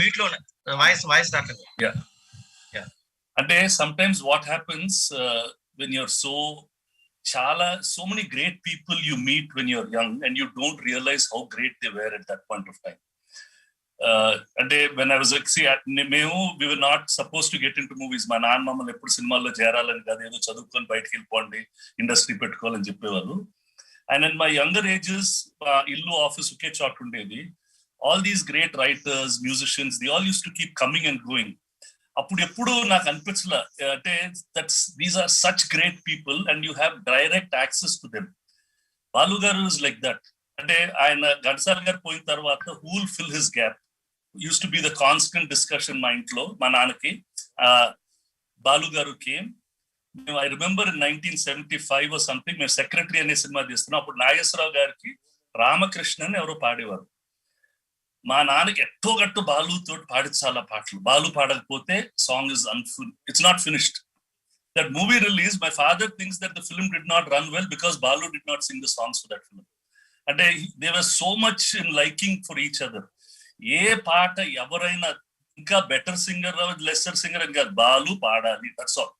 Meet లో voice రావట్లేదు. అంటే sometimes what happens when you're so many great people you meet when you're young and you don't realize how great they were at that point of time. అంటే when I was we were not supposed to get into movies. మా నాన్న మమ్మల్ని ఎప్పుడు సినిమాల్లో చేరాలని కాదు, ఏదో చదువుకొని బయటకు వెళ్ళిపోండి, ఇండస్ట్రీ పెట్టుకోవాలని చెప్పేవాళ్ళు. And in my younger ages ఇల్లు ఆఫీస్ ఒకే చోట ఉండేది. All these great writers, musicians, they all use to keep coming and going. అప్పుడు ఎప్పుడు నాకు అనిపించలే అంటే these are such great people and you have direct access to them. Balu garu is like that. అంటే ఆయన ఘంటసాల గారు పోయిన తర్వాత who will fill his gap use to be the constant discussion మా ఇంట్లో. మా నాన్నకి బాలు గారు came. I remember in 1975 or something మేము సెక్రటరీ అనే సినిమా తీస్తున్నాం. అప్పుడు నాగేశ్వరరావు గారికి రామకృష్ణ అని ఎవరో పాడేవారు. మా నాన్నకి ఎట్టో గట్టు బాలు తోటి పాడించాల పాటలు. బాలు పాడకపోతే song is it's not finished. That movie release my father thinks that the film did not run well because Balu did not sing the songs for that film. అంటే they were so much in liking for each other. ఏ పాట ఎవరైనా ఇంకా better singer lesser singer అని కాదు, బాలు పాడాలి, that's all.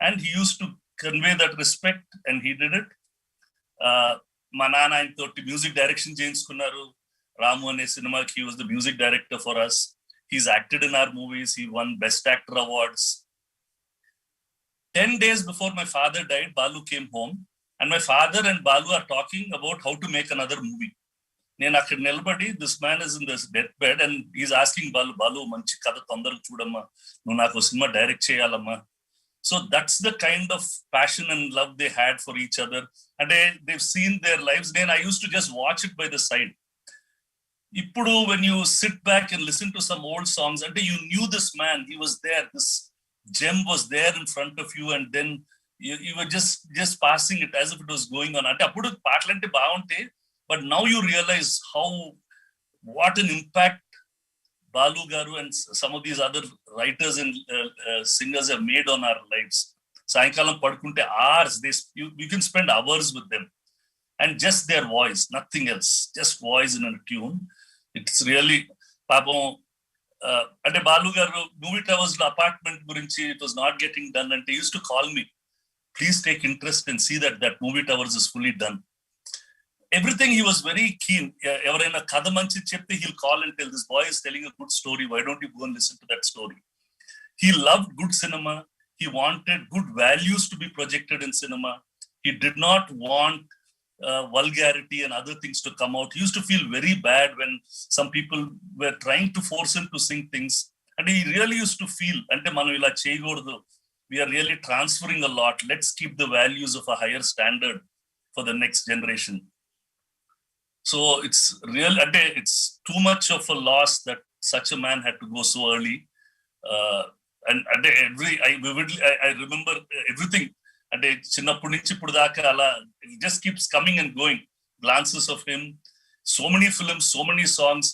And he use to convey that respect and he did it. మా నాన్న ఆయన తోటి మ్యూజిక్ డైరెక్షన్ చేయించుకున్నారు. Ramu ane cinemaaki he was the music director for us. He's acted in our movies. He won Best Actor awards. 10 days before my father died, Balu came home and my father and Balu are talking about how to make another movie. Nenu akkada nilabadi, this man is in this deathbed and he's asking Balu manchi kada tondaraga chudamma, nu naaku cinema direct cheyalamma. So that's the kind of passion and love they had for each other, and they've seen their lives. Then I used to just watch it by the side. Ippudu when you sit back and listen to some old songs, and you knew this man, he was there, this gem was there in front of you, and then you were just passing it as if it was going on. Ante appudu paatlante baagunte, but now you realize what an impact Balu garu and some of these other writers and singers have made on our lives. Sayankalam padukunte hours, you can spend hours with them, and just their voice, nothing else, just voice in a tune. It's really papam. Ante Balu garu movie towers lo apartment gurinchi it was not getting done, and he used to call me, please take interest and see that movie towers is fully done. Everything he was very keen. Evaraina kada manchi chepte he'll call and tell, this boy is telling a good story, why don't you go and listen to that story. He loved good cinema. He wanted good values to be projected in cinema. He did not want vulgarity and other things to come out. He used to feel very bad when some people were trying to force him to sing things, and he really used to feel ante manu ila cheyagodu, we are really transferring a lot, let's keep the values of a higher standard for the next generation. So it's real, ante it's too much of a loss that such a man had to go so early. And I remember everything. అంటే చిన్నప్పటి నుంచి ఇప్పుడు దాకా అలా just keeps coming and going, glances of him, so many films, so many songs.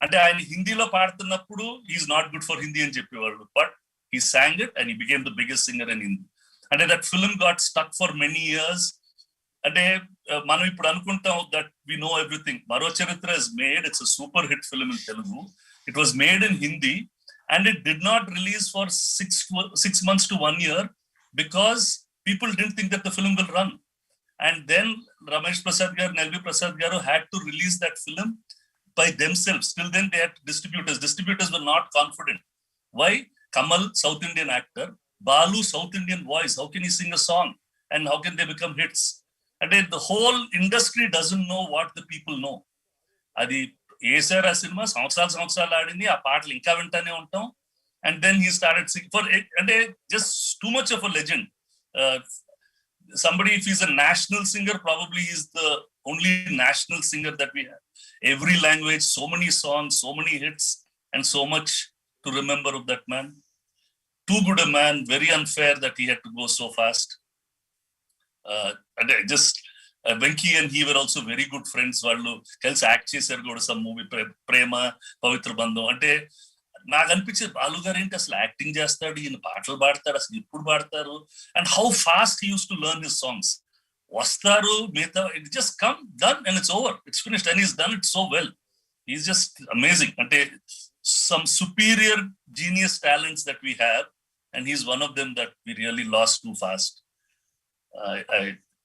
అంటే ఆయన హిందీలో పాడుతున్నప్పుడు he's not good for Hindi అని చెప్పేవాళ్ళు, but he sang it and he became the biggest singer in Hindi. అంటే that film got stuck for many years. అంటే మనం ఇప్పుడు అనుకుంటాం దట్ వి నో ఎవ్రీథింగ్. మరో చరిత్ర is made, it's a super hit film in Telugu. It was made in Hindi and it did not release for 6 months to 1 year because people didn't think that the film will run. And then Ramesh Prasad garu, Nelvi Prasad garu had to release that film by themselves. Till then they had distributors were not confident. Why? Kamal, South Indian actor, Balu, South Indian voice, how can he sing a song and how can they become hits? And the whole industry doesn't know what the people know. Adi ఏసార్ ఆ సినిమా సంవత్సరాలు ఆడింది, ఆ పాటలు ఇంకా వింటానే ఉంటాం. And then he started singing for, అంటే just too much of a legend. somebody, if he's a national singer, probably he's the only national singer that we have. Every language, so many songs, so many hits, and so much to remember of that man. Too good a man, very unfair that he had to go so fast. And I just Venki and he were also very good friends. వాళ్ళు కలిసి act చేశారు కూడా some movie, ప్రేమ పవిత్ర బంధం. అంటే నాకు అనిపించేది బాలు గారు ఏంటి అసలు యాక్టింగ్ చేస్తాడు, ఈయన పాటలు పాడతాడు, అసలు ఎప్పుడు పాడతారు, and how fast he use to learn his songs. వస్తారు మిగతా, it just come done and it's over, it's finished and he's done it so well. He's just amazing. అంటే some superior genius talents that we have, and he's one of them that we really lost too fast.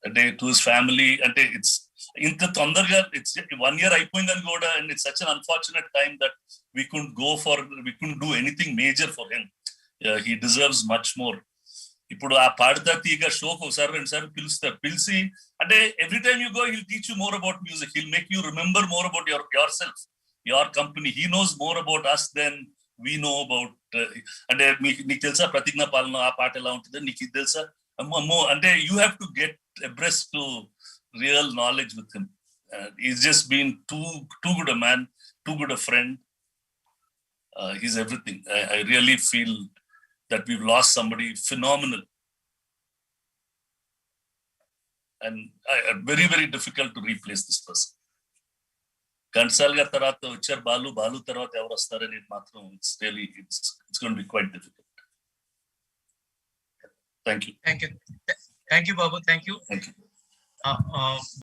Ante to his family, ante it's inta tondarga, it's 1 year అయిపోయిందని కూడా, and it's such an unfortunate time that we couldn't do anything major for him. He deserves much more. ఇప్పుడు ఆ పాడతా తీగ షోకి ఒకసారి 2 సార్లు పిలుస్తారు, పిలిచి అంటే every time you go he'll teach you more about music, he'll make you remember more about yourself, your company. He knows more about us than we know about. అంటే నీకు తెలుసా ప్రతిజ్ఞా పాలన ఆ పాట ఎలా ఉంటుంది, నీకు ఇది తెలుసా అమ్మో అంటే you have to get abreast to real knowledge with him. He's just been too good a man, too good a friend. He's everything. I really feel that we've lost somebody phenomenal, and very very difficult to replace this person. Kansal garu tarvata vachar balu tarvata evaru vastarani matram, it's really it's going to be quite difficult. Thank you. Thank you, Babu. Thank you. Thank you.